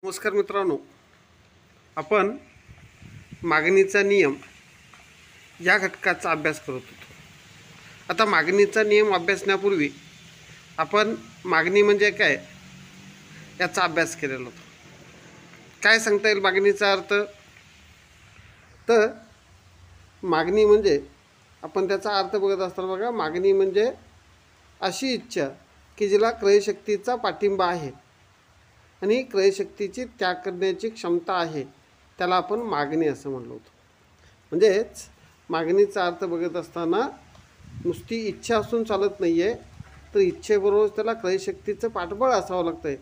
नमस्कार मित्रांनो, आपण मागणीचा नियम या घटकाचा अभ्यास करत होतो. आता मागणीचा नियम अभ्यासण्यापूर्वी आपण मागणी म्हणजे काय याचा अभ्यास केलेला होता. काय सांगता येईल मागणीचा अर्थ? तर मागणी म्हणजे आपण त्याचा अर्थ बघत असताना बघा, मागणी म्हणजे अशी इच्छा की जिला क्रयशक्तीचा पाठिंबा आहे आणि क्रयशक्तीची त्याग करण्याची क्षमता आहे, त्याला आपण मागणी असं म्हणलो होतो. म्हणजेच मागणीचा अर्थ बघत असताना नुसती इच्छा असून चालत नाही आहे, तर इच्छेबरोबर त्याला क्रयशक्तीचं पाठबळ असावं लागतं आहे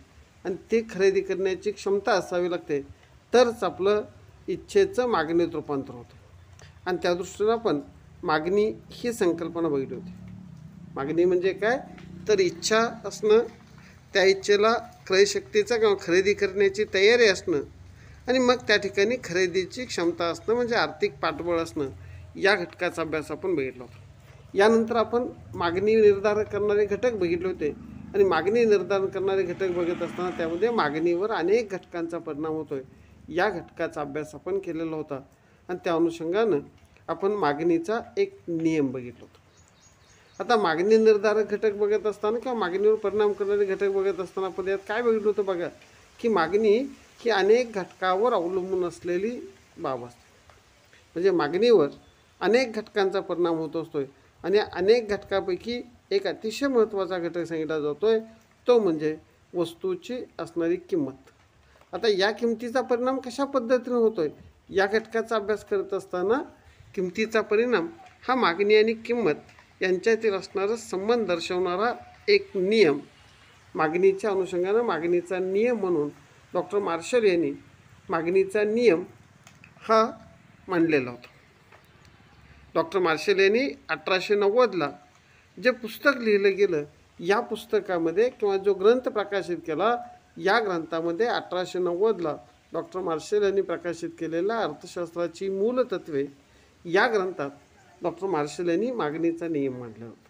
आणि ते खरेदी करण्याची क्षमता असावी लागते, तरच आपलं इच्छेचं मागणीत रूपांतर होतं. आणि त्या दृष्टीनं आपण मागणी ही संकल्पना बघितली होती. मागणी म्हणजे काय? तर इच्छा असणं, त्या इच्छेला क्रयशक्तीचा किंवा खरेदी करण्याची तयारी असणं आणि मग त्या ठिकाणी खरेदीची क्षमता असणं म्हणजे आर्थिक पाठबळ असणं, या घटकाचा अभ्यास आपण बघितला होता. यानंतर आपण मागणी निर्धारण करणारे घटक बघितले होते आणि मागणी निर्धारण करणारे घटक बघत असताना त्यामध्ये मागणीवर अनेक घटकांचा परिणाम होतो आहे, या घटकाचा अभ्यास आपण केलेला होता. आणि त्या अनुषंगानं आपण मागणीचा एक नियम बघितला होता. आता मागणी निर्धारक घटक बघत असताना किंवा मागणीवर परिणाम करणारे घटक बघत असताना आपण यात काय बघितलं होतं बघा, की मागणी ही अनेक घटकावर अवलंबून असलेली बाब असते. म्हणजे मागणीवर अनेक घटकांचा परिणाम होत असतो आणि अनेक घटकापैकी एक अतिशय महत्त्वाचा घटक सांगितला जातो आहे, तो म्हणजे वस्तूची असणारी किंमत. आता या किमतीचा परिणाम कशा पद्धतीने होतो आहे, या घटकाचा अभ्यास करत असताना किमतीचा परिणाम हा मागणी आणि किंमत यांच्यातील असणारा संबंध दर्शवणारा एक नियम मागणीच्या अनुषंगानं मागणीचा नियम म्हणून डॉक्टर मार्शल यांनी मागणीचा नियम हा मांडलेला होता. डॉक्टर मार्शल यांनी 1890ला जे पुस्तक लिहिलं गेलं, या पुस्तकामध्ये किंवा जो ग्रंथ प्रकाशित केला, या ग्रंथामध्ये 1890ला डॉक्टर मार्शल यांनी प्रकाशित केलेल्या अर्थशास्त्राची मूलतत्वे या ग्रंथात डॉक्टर मार्शल यांनी मागणीचा नियम मांडला होता.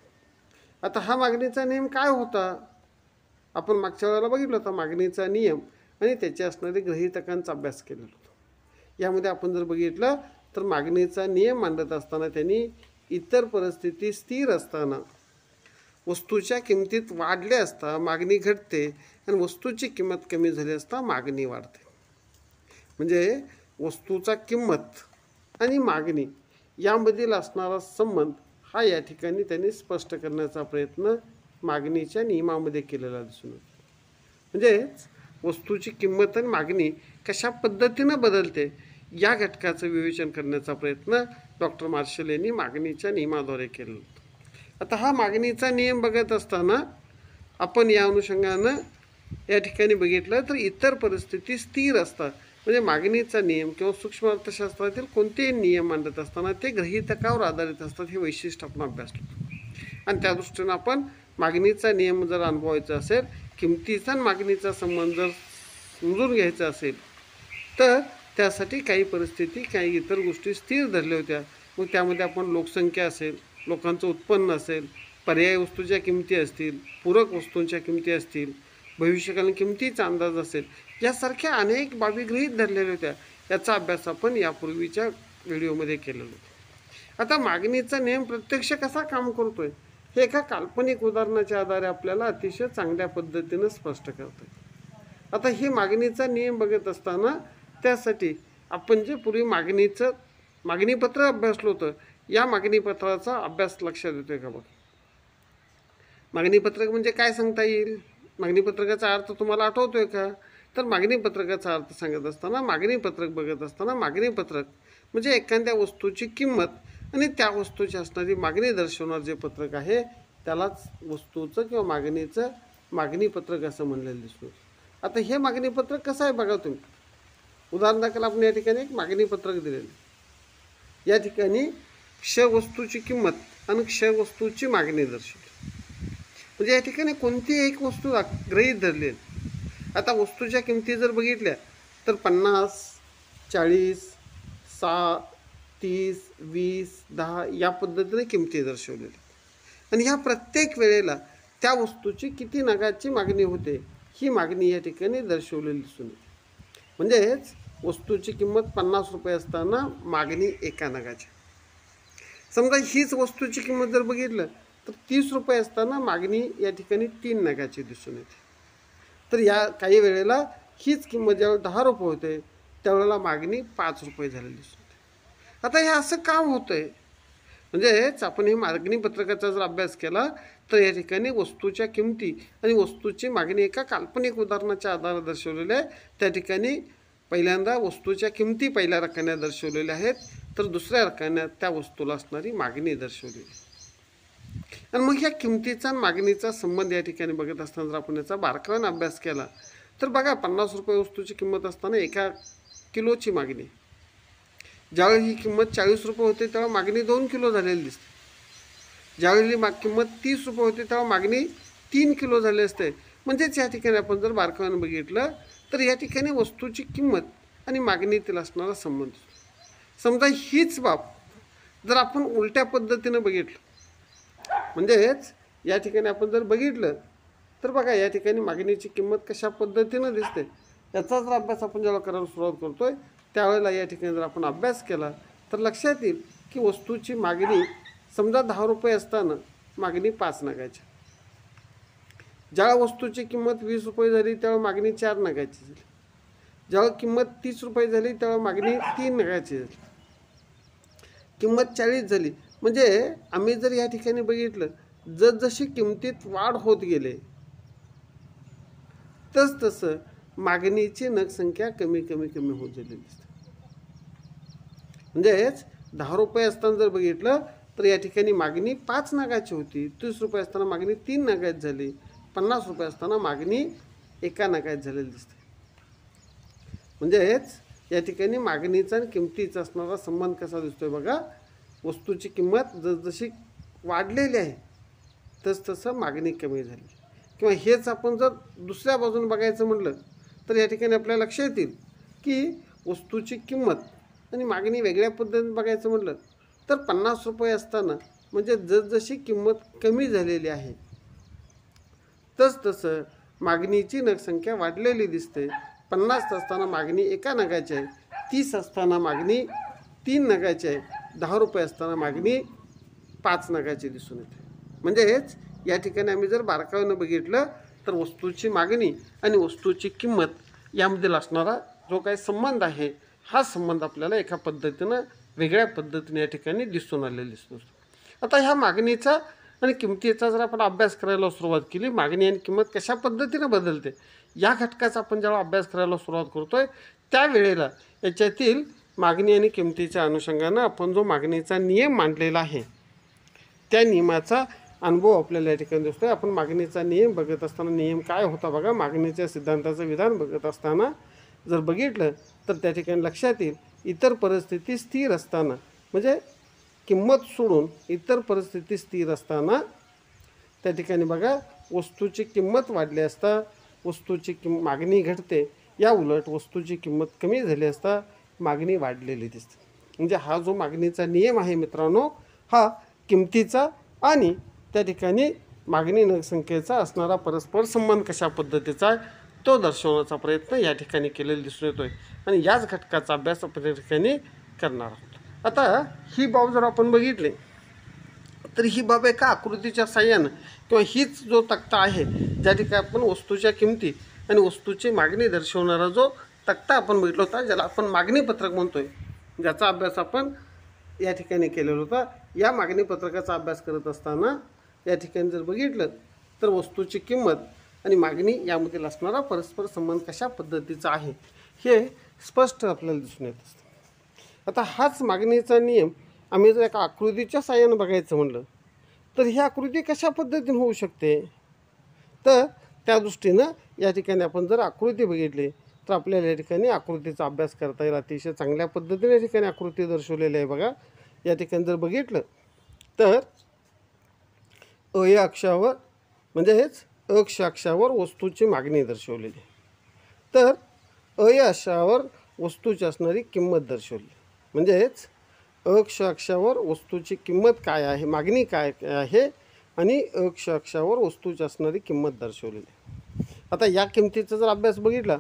आता हा मागणीचा नियम काय होता? आपण मागच्या वेळेला बघितलं होता मागणीचा नियम आणि त्याचे असणारे गृहीतकांचा अभ्यास केलेला होता. यामध्ये आपण जर बघितलं तर मागणीचा नियम मांडत असताना त्यांनी इतर परिस्थिती स्थिर असताना वस्तूच्या किमतीत वाढले असता मागणी घटते आणि वस्तूची किंमत कमी झाली असता मागणी वाढते. म्हणजे वस्तूचा किंमत आणि मागणी यामधील असणारा संबंध हा या ठिकाणी त्यांनी स्पष्ट करण्याचा प्रयत्न मागणीच्या नियमामध्ये केलेला दिसून येतो. म्हणजेच वस्तूची किंमत आणि मागणी कशा पद्धतीनं बदलते या घटकाचं विवेचन करण्याचा प्रयत्न डॉक्टर मार्शल यांनी मागणीच्या नियमाद्वारे केलेला होता. आता हा मागणीचा नियम बघत असताना आपण या अनुषंगानं या ठिकाणी बघितलं तर इतर परिस्थिती स्थिर असतात. म्हणजे मागणीचा नियम किंवा सूक्ष्म अर्थशास्त्रातील कोणतेही नियम मांडत असताना ते गृहीतकावर आधारित असतात, हे वैशिष्ट्य आपण अभ्यासलं. आणि त्या दृष्टीनं आपण मागणीचा नियम जर अनुभवायचा असेल, किमतीचा आणि मागणीचा संबंध जर समजून घ्यायचा असेल, तर त्यासाठी काही परिस्थिती काही इतर गोष्टी स्थिर धरल्या होत्या. मग त्यामध्ये आपण लोकसंख्या असेल, लोकांचं उत्पन्न असेल, पर्यायी वस्तूच्या किमती असतील, पूरक वस्तूंच्या किमती असतील, भविष्यकालीन किमतीचा अंदाज असेल, यासारख्या अनेक बाबी गृहीत धरलेल्या होत्या. याचा अभ्यास आपण यापूर्वीच्या व्हिडिओमध्ये केलेला होता. आता मागणीचा नियम प्रत्यक्ष कसा काम करतोय हे एका काल्पनिक उदाहरणाच्या आधारे आपल्याला अतिशय चांगल्या पद्धतीनं स्पष्ट करतोय. आता हे मागणीचा नियम बघत असताना त्यासाठी आपण जे पूर्वी मागणीपत्र अभ्यासलं होतं, या मागणीपत्राचा अभ्यास लक्षात येतोय का? बघ, मागणीपत्रक म्हणजे काय सांगता येईल? मागणीपत्रकाचा अर्थ तुम्हाला आठवतोय का? तर मागणीपत्रकाचा अर्थ सांगत असताना मागणीपत्रक बघत असताना मागणीपत्रक म्हणजे एखाद्या वस्तूची किंमत आणि त्या वस्तूची असणारी मागणी दर्शवणार जे पत्रक आहे त्यालाच वस्तूचं किंवा मागणीचं मागणीपत्रक असं म्हणलेलं दिसतो. आता हे मागणीपत्रक कसं आहे बघा तुम्ही. उदाहरणार्थ आपण या ठिकाणी एक मागणीपत्रक दिलेलं. या ठिकाणी क्ष वस्तूची किंमत आणि क्ष वस्तूची मागणी दर्शवली. म्हणजे या ठिकाणी कोणतीही एक वस्तू गृहीत धरली. आता वस्तूच्या किमती जर बघितल्या तर 50, 40, 60, 30, 20, 10 या पद्धतीने किमती दर्शवलेल्या. आणि ह्या प्रत्येक वेळेला त्या वस्तूची किती नगाची मागणी होते ही मागणी या ठिकाणी दर्शवलेली दिसून येते. म्हणजेच वस्तूची किंमत 50 रुपये असताना मागणी एका नगाची. समजा हीच वस्तूची किंमत जर बघितलं तर 30 रुपये असताना मागणी या ठिकाणी 3 नगाची दिसून येते. तर या काही वेळेला हीच किंमत ज्यावेळेला 10 रुपये होते त्यावेळेला मागणी 5 रुपये झालेली दिसून येते. आता हे असं का होतंय? म्हणजेच आपण हे मागणी पत्रकाचा जर अभ्यास केला तर या ठिकाणी वस्तूच्या किमती आणि वस्तूची मागणी एका काल्पनिक उदाहरणाच्या आधारे दर्शवलेले आहे. त्या ठिकाणी पहिल्यांदा वस्तूच्या किमती पहिल्या रकान्यात दर्शवलेल्या आहेत, तर दुसऱ्या रकान्यात त्या वस्तूला असणारी मागणी दर्शवलेली. आणि मग ह्या किमतीचा आणि मागणीचा संबंध या ठिकाणी बघत असताना जर आपण याचा बारकाईने अभ्यास केला तर बघा 50 रुपये वस्तूची किंमत असताना 1 किलोची मागणी. ज्यावेळी ही किंमत 40 रुपये होते तेव्हा मागणी 2 किलो झालेली दिसते. ज्यावेळी किंमत 30 रुपये होते तेव्हा मागणी 3 किलो झाली असते. म्हणजेच या ठिकाणी आपण जर बारकाईने बघितलं तर या ठिकाणी वस्तूची किंमत आणि मागणीतील असणारा संबंध. समजा हीच बाब जर आपण उलट्या पद्धतीनं बघितलं, म्हणजेच या ठिकाणी आपण जर बघितलं तर बघा या ठिकाणी मागणीची किंमत कशा पद्धतीनं दिसते याचा जर अभ्यास आपण जेव्हा करायला सुरुवात करतोय त्यावेळेला या ठिकाणी जर आपण अभ्यास केला तर लक्षात येईल की वस्तूची मागणी समजा 10 रुपये असताना मागणी 5 नगाची. ज्यावेळेला वस्तूची किंमत 20 रुपये झाली त्यावेळेला मागणी 4 नगाची झाली. ज्यावेळेला किंमत 30 रुपये झाली त्यावेळेला मागणी 3 नगाची झाली. किंमत 40 झाली. म्हणजे आम्ही जर या ठिकाणी बघितलं जसजशी किमतीत वाढ होत गेले तसं मागणीची नगसंख्या कमी कमी कमी होत गेलेली दिसते. म्हणजेच 10 रुपये असताना जर बघितलं तर या ठिकाणी मागणी 5 नगाची होती. 30 रुपये असताना मागणी 3 नगाची झाली. 50 रुपये असताना मागणी 1 नगाची झालेली दिसते. म्हणजेच या ठिकाणी मागणीचा आणि किमतीचा असणारा संबंध कसा दिसतोय बघा. वस्तूची किंमत जसजशी वाढलेली आहे तसं मागणी कमी झाली. किंवा हेच आपण जर दुसऱ्या बाजूने बघायचं म्हटलं तर या ठिकाणी आपल्याला लक्षात येईल की वस्तूची किंमत आणि मागणी वेगळ्या पद्धतीने बघायचं म्हटलं तर 50 रुपये असताना म्हणजे जसजशी किंमत कमी झालेली आहे तसं मागणीची नगसंख्या वाढलेली दिसते. 50 असताना मागणी 1 नगाची आहे. 30 असताना मागणी 3 नगाची आहे. 10 रुपये असताना मागणी 5 नगाची दिसून येते. म्हणजेच या ठिकाणी आम्ही जर बारकाईनं बघितलं तर वस्तूची मागणी आणि वस्तूची किंमत यामधील असणारा जो काही संबंध आहे हा संबंध आपल्याला एका पद्धतीनं वेगळ्या पद्धतीने या ठिकाणी दिसून आलेला दिसतो. आता ह्या मागणीचा आणि किमतीचा जर आपण अभ्यास करायला सुरुवात केली, मागणी आणि किंमत कशा पद्धतीनं बदलते या घटकाचा आपण जेव्हा अभ्यास करायला सुरुवात करतोय त्यावेळेला याच्यातील मागणी आणि किमतीच्या अनुषंगानं आपण जो मागणीचा नियम मांडलेला आहे त्या नियमाचा अनुभव आपल्याला या ठिकाणी दिसतोय. आपण मागणीचा नियम बघत असताना नियम काय होता बघा. मागणीच्या सिद्धांताचं विधान बघत असताना जर बघितलं तर त्या ठिकाणी लक्षात येईल इतर परिस्थिती स्थिर असताना म्हणजे किंमत सोडून इतर परिस्थिती स्थिर असताना त्या ठिकाणी बघा वस्तूची किंमत वाढली असता वस्तूची मागणी घटते. या उलट वस्तूची किंमत कमी झाली असता मागणी वाढलेली दिसते. म्हणजे हा जो मागणीचा नियम आहे मित्रांनो हा किमतीचा आणि त्या ठिकाणी मागणी नगसंख्येचा असणारा परस्पर संबंध कशा पद्धतीचा आहे तो दर्शवण्याचा प्रयत्न या ठिकाणी केलेला दिसून येतोय आणि याच घटकाचा अभ्यास आपण या ठिकाणी करणार आहोत. आता ही बाब जर आपण बघितली तर ही बाब एका आकृतीच्या साहाय्यानं किंवा हीच जो तक्ता आहे ज्या ठिकाणी आपण वस्तूच्या किमती आणि वस्तूची मागणी दर्शवणारा जो तक्ता आपण बघितला होता ज्याला आपण मागणी पत्रक म्हणतोय ज्याचा अभ्यास आपण या ठिकाणी केलेला होता. या मागणी पत्रकाचा अभ्यास करत असताना या ठिकाणी जर बघितलं तर वस्तूची किंमत आणि मागणी यामधील असणारा परस्पर संबंध कशा पद्धतीचा आहे हे स्पष्ट आपल्याला दिसून येत असतं. आता हाच मागणीचा नियम आम्ही जर एका आकृतीच्या साहाय्यानं बघायचं म्हणलं तर ही आकृती कशा पद्धतीने होऊ शकते तर त्या दृष्टीनं या ठिकाणी आपण जर आकृती बघितली तर आपल्याला या ठिकाणी आकृतीचा अभ्यास करता येईल. अतिशय चांगल्या पद्धतीने या ठिकाणी आकृती दर्शवलेली आहे बघा. या ठिकाणी जर बघितलं तर या अक्षावर म्हणजे हेच अक्ष अक्षावर वस्तूची मागणी दर्शवलेली तर या अक्षावर वस्तूची असणारी किंमत दर्शवली. म्हणजेच अक्ष अक्षावर वस्तूची किंमत काय आहे मागणी काय आहे आणि अक्ष अक्षावर वस्तूची असणारी किंमत दर्शवलेली. आता या किमतीचा जर अभ्यास बघितला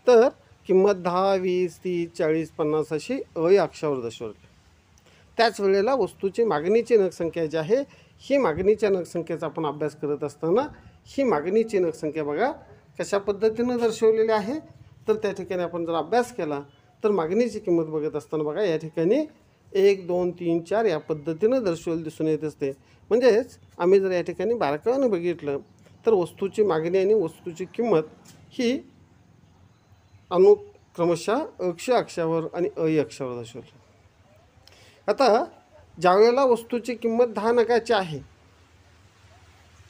तर किंमत 10, 20, 30, 40, 50 अशी या अक्षावर दर्शवली. त्याच वेळेला वस्तूची मागणीची नगसंख्या जी आहे, ही मागणीच्या नगसंख्येचा आपण अभ्यास करत असताना ही मागणीची नगसंख्या बघा कशा पद्धतीनं दर्शवलेली आहे. तर त्या ठिकाणी आपण जर अभ्यास केला तर मागणीची किंमत बघत असताना बघा या ठिकाणी 1, 2, 3, 4 या पद्धतीनं दर्शवलेली दिसून येत असते. म्हणजेच आम्ही जर या ठिकाणी बारकाईने बघितलं तर वस्तूची मागणी आणि वस्तूची किंमत ही अनुक्रमशः अक्ष अक्षावर आणि अय अक्षावर दर्शवली. आता ज्यावेळेला वस्तूची किंमत 10 नगाची आहे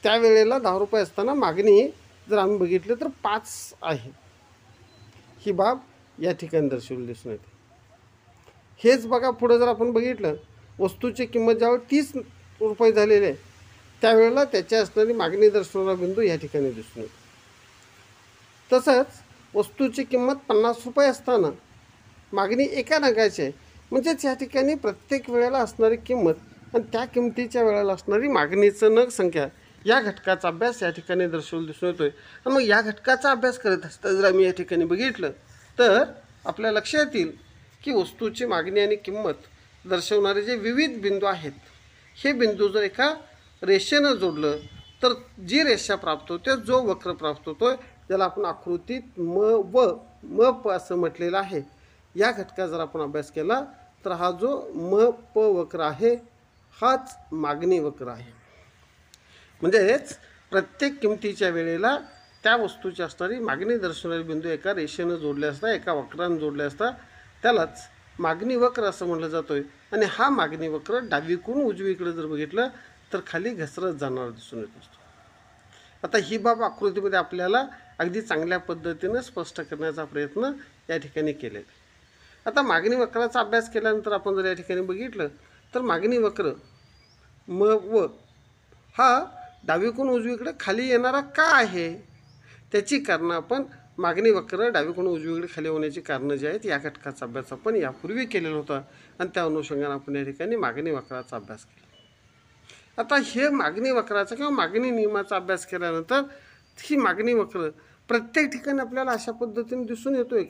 त्यावेळेला 10 रुपये असताना मागणी जर आम्ही बघितली तर 5 आहे. ही बाब या ठिकाणी दर्शवली दिसून येते. हेच बघा पुढं जर आपण बघितलं वस्तूची किंमत ज्यावेळी 30 रुपये झालेली आहे त्यावेळेला त्याची असणारी मागणी दर्शवणारा बिंदू या ठिकाणी दिसून येतो. तसंच वस्तूची किंमत 50 रुपये असताना मागणी 1 नगाची आहे. म्हणजेच या ठिकाणी प्रत्येक वेळेला असणारी किंमत आणि त्या किमतीच्या वेळेला असणारी मागणीचं नग संख्या या घटकाचा अभ्यास या ठिकाणी दर्शवून दिसून येतोय. आणि मग या घटकाचा अभ्यास करत असता जर आम्ही या ठिकाणी बघितलं तर आपल्या लक्षात येईल की वस्तूची मागणी आणि किंमत दर्शवणारे जे विविध बिंदू आहेत हे बिंदू जर एका रेषेनं जोडलं तर जी रेषा प्राप्त होते, जो वक्र प्राप्त होतोय, ज्याला आपण आकृतीत म प असं म्हटलेलं आहे, या घटका जर आपण अभ्यास केला तर हा जो म प वक्र आहे हाच मागणी वक्र आहे. म्हणजेच प्रत्येक किमतीच्या वेळेला त्या वस्तूची असणारी मागणी दर्शवणारे बिंदू एका रेषेनं जोडले असतात, एका वक्रानं जोडले असतात, त्यालाच मागणी वक्र असं म्हटलं जातोय. आणि हा मागणी वक्र डावीकडून उजवीकडे जर बघितलं तर खाली घसरत जाणार दिसून येत असतो. आता ही बाब आकृतीमध्ये आपल्याला अगदी चांगल्या पद्धतीनं स्पष्ट करण्याचा प्रयत्न या ठिकाणी केलेला आहे. आता मागणी वक्राचा अभ्यास केल्यानंतर आपण जर या ठिकाणी बघितलं तर मागणी वक्र म व हा डावीकडून उजवीकडे खाली येणारा का आहे त्याची कारणं आपण मागणी वक्र डावीकडून उजवीकडे खाली होण्याची कारणं जी आहेत या घटकाचा अभ्यास आपण यापूर्वी केलेला होता आणि त्या अनुषंगाने आपण या ठिकाणी मागणी वक्राचा अभ्यास केला. आता हे मागणी वक्राचा किंवा मागणी नियमाचा अभ्यास केल्यानंतर ही मागणी वक्र प्रत्येक ठिकाणी आपल्याला अशा पद्धतीने दिसून येतोय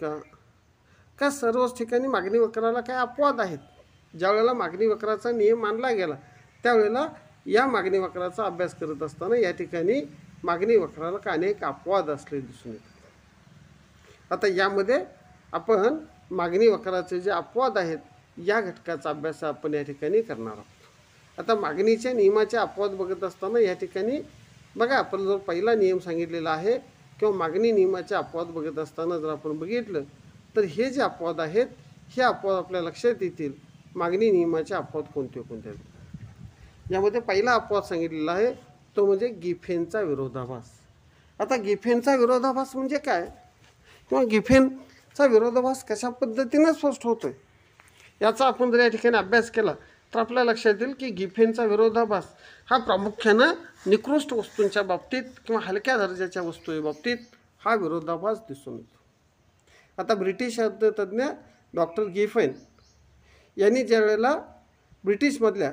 का सर्वच ठिकाणी मागणी वक्राला काय अपवाद आहेत. ज्यावेळेला मागणी वक्राचा नियम मानला गेला त्यावेळेला या मागणी वक्राचा अभ्यास करत असताना या ठिकाणी मागणी वक्राला का अनेक अपवाद असले दिसून येतात. आता यामध्ये आपण मागणी वक्राचे जे अपवाद आहेत या घटकाचा अभ्यास आपण या ठिकाणी करणार आहोत. आता मागणीच्या नियमाचे अपवाद बघत असताना या ठिकाणी बघा आपण जो पहिला नियम सांगितलेला आहे किंवा मागणी नियमाचे अपवाद बघत असताना जर आपण बघितलं तर हे जे अपवाद आहेत हे अपवाद आपल्या लक्षात येतील. मागणी नियमाचे अपवाद कोणते कोणते आहेत. यामध्ये पहिला अपवाद सांगितलेला आहे तो म्हणजे गिफेनचा विरोधाभास. आता गिफेनचा विरोधाभास म्हणजे काय किंवा गिफेनचा विरोधाभास कशा पद्धतीनं स्पष्ट होतोय याचा आपण जर या ठिकाणी अभ्यास केला तर आपल्या लक्षात येईल की गिफेनचा विरोधाभास हा प्रामुख्यानं निकृष्ट वस्तूंच्या बाबतीत किंवा हलक्या दर्जाच्या वस्तूंच्या बाबतीत हा विरोधाभास दिसून येतो. आता ब्रिटिश अर्थतज्ञ डॉक्टर गिफेन यांनी ज्या वेळेला ब्रिटिशमधल्या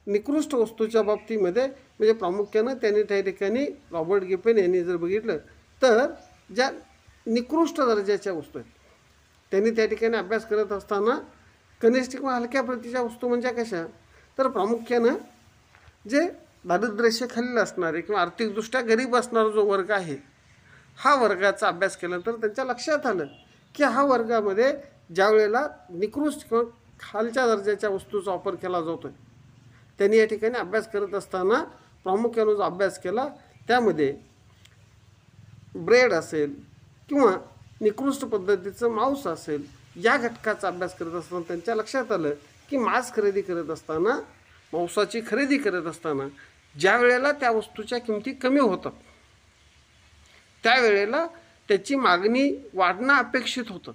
निकृष्ट वस्तूच्या बाबतीमध्ये म्हणजे प्रामुख्यानं त्यांनी त्या ठिकाणी रॉबर्ट गिफेन यांनी जर बघितलं तर ज्या निकृष्ट दर्जाच्या वस्तू आहेत त्यांनी त्या ठिकाणी अभ्यास करत असताना कनिष्ठ किंवा हलक्या प्रतीच्या वस्तू म्हणजे कशा तर प्रामुख्यानं जे दारिद्र्यरेषेखालील असणारे किंवा आर्थिकदृष्ट्या गरीब असणारा जो वर्ग आहे हा वर्गाचा अभ्यास केल्यानंतर त्यांच्या लक्षात आलं की हा वर्गामध्ये ज्या वेळेला निकृष्ट किंवा खालच्या दर्जाच्या वस्तूचा वापर केला जातो आहे त्यांनी या ठिकाणी अभ्यास करत असताना प्रामुख्यानं जो अभ्यास केला त्यामध्ये ब्रेड असेल किंवा निकृष्ट पद्धतीचं मांस असेल या घटकाचा अभ्यास करत असताना त्यांच्या लक्षात आलं की मांस खरेदी करत असताना मांसाची खरेदी करत असताना ज्या वेळेला त्या वस्तूच्या किमती कमी होतात त्यावेळेला त्याची मागणी वाढणं अपेक्षित होतं.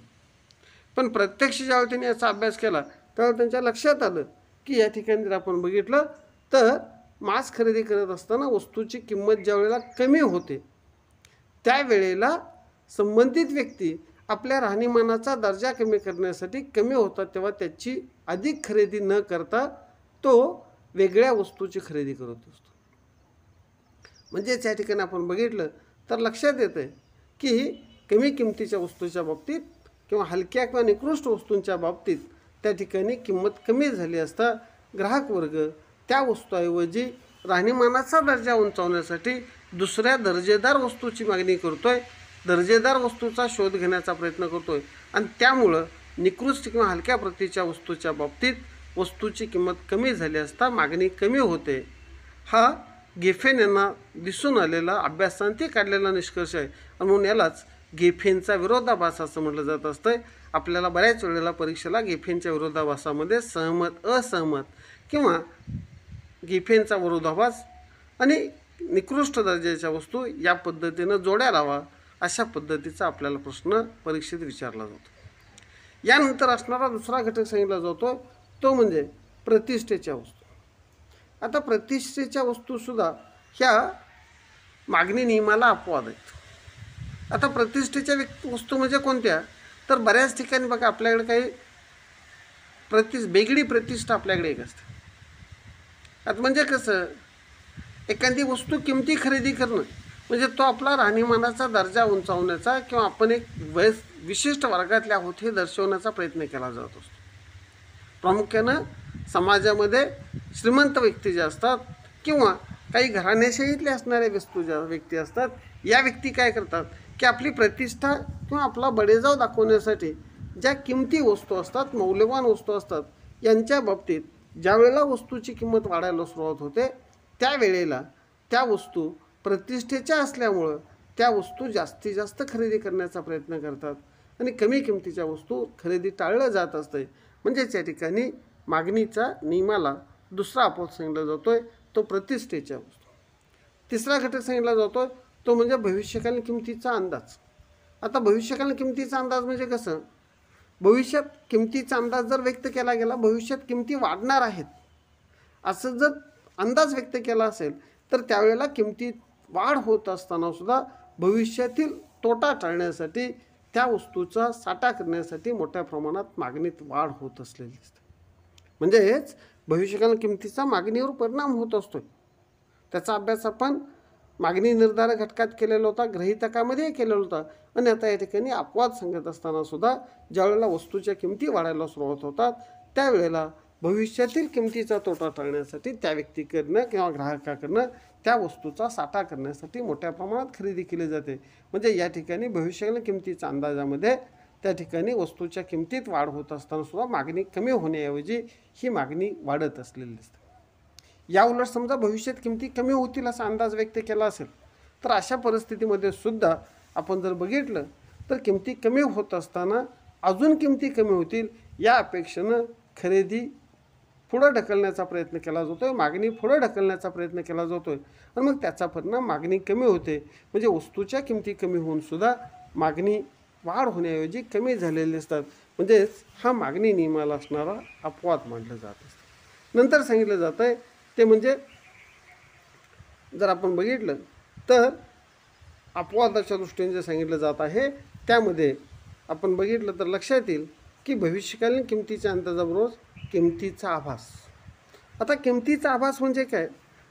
पण प्रत्यक्ष ज्यावेळी त्यांनी याचा अभ्यास केला त्यावेळेला त्यांच्या लक्षात आलं की या ठिकाणी जर आपण बघितलं तर मांस खरेदी करत असताना वस्तूची किंमत ज्या वेळेला कमी होते त्यावेळेला संबंधित व्यक्ती आपल्या राहणीमानाचा दर्जा कमी करण्यासाठी कमी होतात तेव्हा त्याची अधिक खरेदी न करता तो वेगळ्या वस्तूची खरेदी करत असतो. म्हणजेच या ठिकाणी आपण बघितलं तर लक्षात येतं की कमी किमतीच्या वस्तूच्या बाबतीत किंवा हलक्या किंवा निकृष्ट वस्तूंच्या बाबतीत त्या ठिकाणी किंमत कमी झाली असता ग्राहक वर्ग त्या वस्तूऐवजी राहणीमानाचा दर्जा उंचावण्यासाठी दुसऱ्या दर्जेदार वस्तूची मागणी करतोय, दर्जेदार वस्तूचा शोध घेण्याचा प्रयत्न करतोय आणि त्यामुळं निकृष्ट किंवा हलक्या प्रतीच्या वस्तूच्या बाबतीत वस्तूची किंमत कमी झाली असता मागणी कमी होते. हा गेफेन यांना दिसून आलेला अभ्यासांती काढलेला निष्कर्ष आहे आणि म्हणून यालाच गेफेनचा विरोधाभास असं म्हटलं जात असतं. आपल्याला बऱ्याच वेळेला परीक्षेला गेफेनच्या विरोधाभासामध्ये सहमत, असहमत किंवा गेफेनचा विरोधाभास आणि निकृष्ट दर्जाच्या वस्तू या पद्धतीनं जोड्या लावा अशा पद्धतीचा आपल्याला प्रश्न परीक्षेत विचारला जातो. यानंतर असणारा दुसरा घटक सांगितला जातो तो म्हणजे प्रतिष्ठेच्या वस्तू. आता प्रतिष्ठेच्या वस्तूसुद्धा ह्या मागणी नियमाला अपवाद आहेत. आता प्रतिष्ठेच्या वस्तू म्हणजे कोणत्या, तर बऱ्याच ठिकाणी बघा आपल्याकडे काही वेगळी प्रतिष्ठा आपल्याकडे एक असते. आता म्हणजे कसं, एखादी वस्तू किमती खरेदी करणं म्हणजे तो आपला राहणीमानाचा दर्जा उंचावण्याचा किंवा आपण एक विशिष्ट वर्गातले आहोत हे दर्शवण्याचा प्रयत्न केला जात असतो. प्रामुख्यानं समाजामध्ये श्रीमंत व्यक्ती ज्या असतात किंवा काही घराण्याशाहीतले असणाऱ्या व्यक्ती असतात, या व्यक्ती काय करतात की आपली प्रतिष्ठा किंवा आपला बडेजाव दाखवण्यासाठी ज्या किमती वस्तू असतात, मौल्यवान वस्तू असतात, यांच्या बाबतीत ज्या वेळेला वस्तूची किंमत वाढायला सुरुवात होते त्यावेळेला त्या वस्तू प्रतिष्ठेच्या असल्यामुळं त्या वस्तू जास्तीत जास्त खरेदी करण्याचा प्रयत्न करतात आणि कमी किमतीच्या वस्तू खरेदी टाळलं जात असते. म्हणजेच या ठिकाणी मागणीचा नियमाला दुसरा अपवाद सांगितला जातो आहे तो प्रतिष्ठेच्या वस्तू. तिसरा घटक सांगितला जातो आहे तो म्हणजे भविष्यकालीन किमतीचा अंदाज. आता भविष्यकालीन किमतीचा अंदाज म्हणजे कसं, भविष्यात किमतीचा अंदाज जर व्यक्त केला गेला, भविष्यात किमती वाढणार आहेत असं जर अंदाज व्यक्त केला असेल तर त्यावेळेला किमतीत वाढ होत असताना सुद्धा भविष्यातील तोटा टाळण्यासाठी त्या वस्तूचा साठा करण्यासाठी मोठ्या प्रमाणात मागणीत वाढ होत असलेली दिसते. म्हणजेच भविष्यकालीन किमतीचा मागणीवर परिणाम होत असतो. त्याचा अभ्यास आपण मागणी निर्धारक घटकात केलेला होता, गृहीतकामध्ये केलेला होता आणि आता या ठिकाणी अपवाद सांगत असताना सुद्धा ज्यावेळेला वस्तूच्या किमती वाढायला सुरुवात होतात त्यावेळेला भविष्यातील किमतीचा तोटा टाळण्यासाठी त्या व्यक्तीकडनं किंवा ग्राहकाकडनं त्या वस्तूचा साठा करण्यासाठी मोठ्या प्रमाणात खरेदी केली जाते. म्हणजे या ठिकाणी भविष्यकालीन किमतीच्या अंदाजामध्ये त्या ठिकाणी वस्तूच्या किमतीत वाढ होत असताना सुद्धा मागणी कमी होण्याऐवजी ही मागणी वाढत असलेली दिसते. या उलट समजा भविष्यात किमती कमी होतील असा अंदाज व्यक्त केला असेल तर अशा परिस्थितीमध्ये सुद्धा आपण जर बघितलं तर किमती कमी होत असताना अजून किमती कमी होतील या अपेक्षेनं खरेदी पुढं ढकलण्याचा प्रयत्न केला जातो आहे, मागणी पुढं ढकलण्याचा प्रयत्न केला जातो आहे आणि मग त्याचा परिणाम मागणी कमी होते. म्हणजे वस्तूच्या किमती कमी होऊनसुद्धा मागणी वाढ होण्याऐवजी कमी झालेले असतात. म्हणजेच हा मागणी नियमाला असणारा अपवाद मानलं जात असतं. नंतर सांगितलं जातं आहे ते म्हणजे जर आपण बघितलं तर अपवादाच्या दृष्टीने जे सांगितलं जात आहे त्यामध्ये आपण बघितलं तर लक्षात येईल की भविष्यकालीन किमतीच्या अंदाजाबरोबर किमतीचा आभास. आता किमतीचा आभास म्हणजे काय,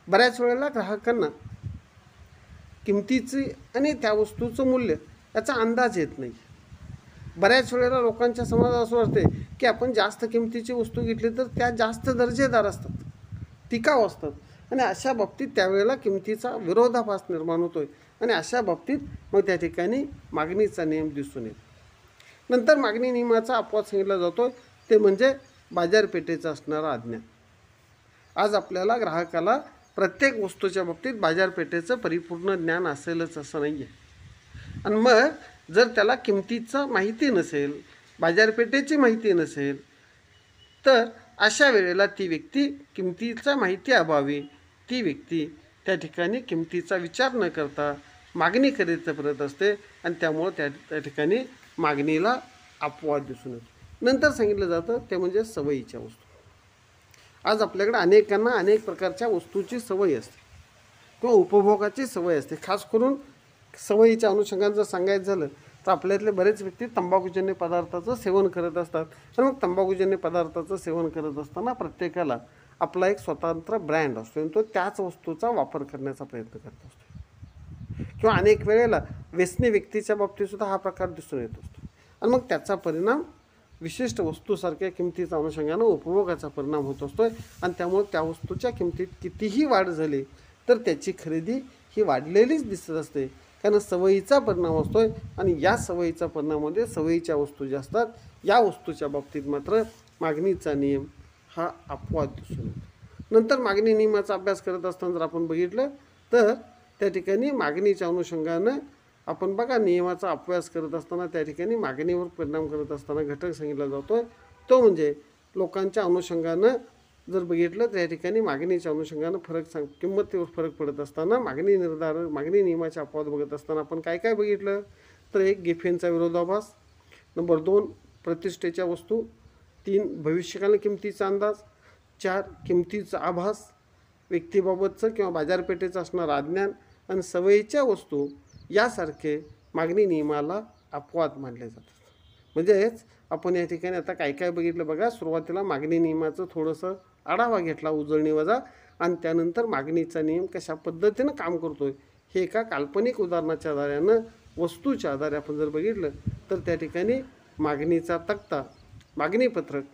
बऱ्याच वेळेला ग्राहकांना किमतीची आणि त्या वस्तूचं मूल्य याचा अंदाज येत नाही. बऱ्याच वेळेला लोकांच्या समाजात असं वाटते की आपण जास्त किमतीची वस्तू घेतली तर त्या जास्त दर्जेदार असतात, टिकाऊ असतात आणि अशा बाबतीत त्यावेळेला किमतीचा विरोधाभास निर्माण होतो आहे आणि अशा बाबतीत मग त्या ठिकाणी मागणीचा नियम दिसून येतो. नंतर मागणी नियमाचा अपवाद सांगितला जातो ते म्हणजे बाजारपेठेचा असणारा अज्ञान. आज आपल्याला ग्राहकाला प्रत्येक वस्तूच्या बाबतीत बाजारपेठेचं परिपूर्ण ज्ञान असेलच असं नाही आहे आणि मग जर त्याला किमतीचं माहिती नसेल, बाजारपेठेची माहिती नसेल तर अशा वेळेला ती व्यक्ती किमतीचा माहिती अभावी ती व्यक्ती त्या ठिकाणी किमतीचा विचार न करता मागणी करत असते आणि त्यामुळं त्या ठिकाणी मागणीला अपवाद दिसून येतो. नंतर सांगितलं जातं ते म्हणजे सवयीच्या वस्तू. आज आपल्याकडे अनेकांना अनेक प्रकारच्या वस्तूची सवय असते किंवा उपभोगाची सवय असते. खास करून सवयीच्या अनुषंगाने जर सांगायचं झालं तर आपल्यातले बरेच व्यक्ती तंबाखूजन्य पदार्थाचं सेवन करत असतात आणि मग तंबाखूजन्य पदार्थाचं सेवन करत असताना प्रत्येकाला आपला एक स्वतंत्र ब्रँड असतो आणि तो त्याच वस्तूचा वापर करण्याचा प्रयत्न करत असतो किंवा अनेक वेळेला व्यसनी व्यक्तीच्या बाबतीतसुद्धा हा प्रकार दिसून येत असतो. आणि मग त्याचा परिणाम विशिष्ट वस्तूसारख्या किमतीचा अनुषंगानं उपभोगाचा परिणाम होत असतो आणि त्यामुळे त्या वस्तूच्या किमतीत कितीही वाढ झाली तर त्याची खरेदी ही वाढलेलीच दिसत असते, कारण सवयीचा परिणाम असतो आहे. आणि या सवयीचा परिणामामध्ये सवयीच्या वस्तू ज्या असतात या वस्तूच्या बाबतीत मात्र मागणीचा नियम हा अपवाद दिसून येतो. नंतर मागणी नियमाचा अभ्यास करत असताना जर आपण बघितलं तर त्या ठिकाणी मागणीच्या अनुषंगानं आपण बघा नियमाचा अभ्यास करत असताना त्या ठिकाणी मागणीवर परिणाम करत असताना घटक सांगितला जातो आहे तो म्हणजे लोकांच्या अनुषंगानं जर बघितलं तर या ठिकाणी मागणीच्या अनुषंगानं किंमतीवर फरक पडत असताना मागणी नियमाचे अपवाद बघत असताना आपण काय काय बघितलं तर 1 गेफेनचा विरोधाभास, नंबर 2 प्रतिष्ठेच्या वस्तू, 3 भविष्यकालीन किमतीचा अंदाज, 4 किमतीचा आभास, व्यक्तीबाबतचं किंवा बाजारपेठेचं असणारं अज्ञान आणि सवयीच्या वस्तू यासारखे मागणी नियमाला अपवाद मानले जातात. म्हणजेच आपण या ठिकाणी आता काय काय बघितलं बघा. सुरुवातीला मागणी नियमाचं थोडंसं आढावा घेतला उजळणी वजा, आणि त्यानंतर मागणीचा नियम कशा पद्धतीनं काम करतोय हे एका काल्पनिक उदाहरणाच्या आधारानं वस्तूच्या आधारे आपण जर बघितलं तर त्या ठिकाणी मागणीचा तक्ता, मागणीपत्रक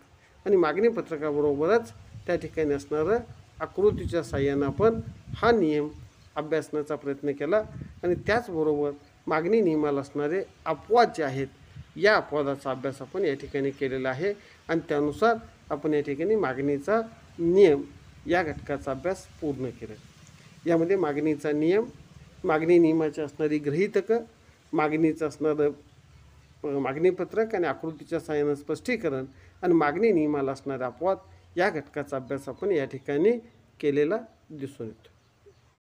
आणि मागणीपत्रकाबरोबरच त्या ठिकाणी असणारं आकृतीच्या साहाय्यानं आपण हा नियम अभ्यासण्याचा प्रयत्न केला. आणि त्याचबरोबर मागणी नियमाला असणारे अपवाद जे आहेत या अपवादाचा अभ्यास आपण या ठिकाणी केलेला आहे. आणि त्यानुसार आपण या ठिकाणी मागणीचा नियम या घटकाचा अभ्यास पूर्ण केला. यामध्ये मागणीचा नियम, मागणी नियमाची असणारी गृहीतकं, मागणीचं असणारं मागणीपत्रक आणि आकृतीच्या साहाय्यानं स्पष्टीकरण आणि मागणी नियमाला असणारे अपवाद या घटकाचा अभ्यास आपण या ठिकाणी केलेला दिसून येतो.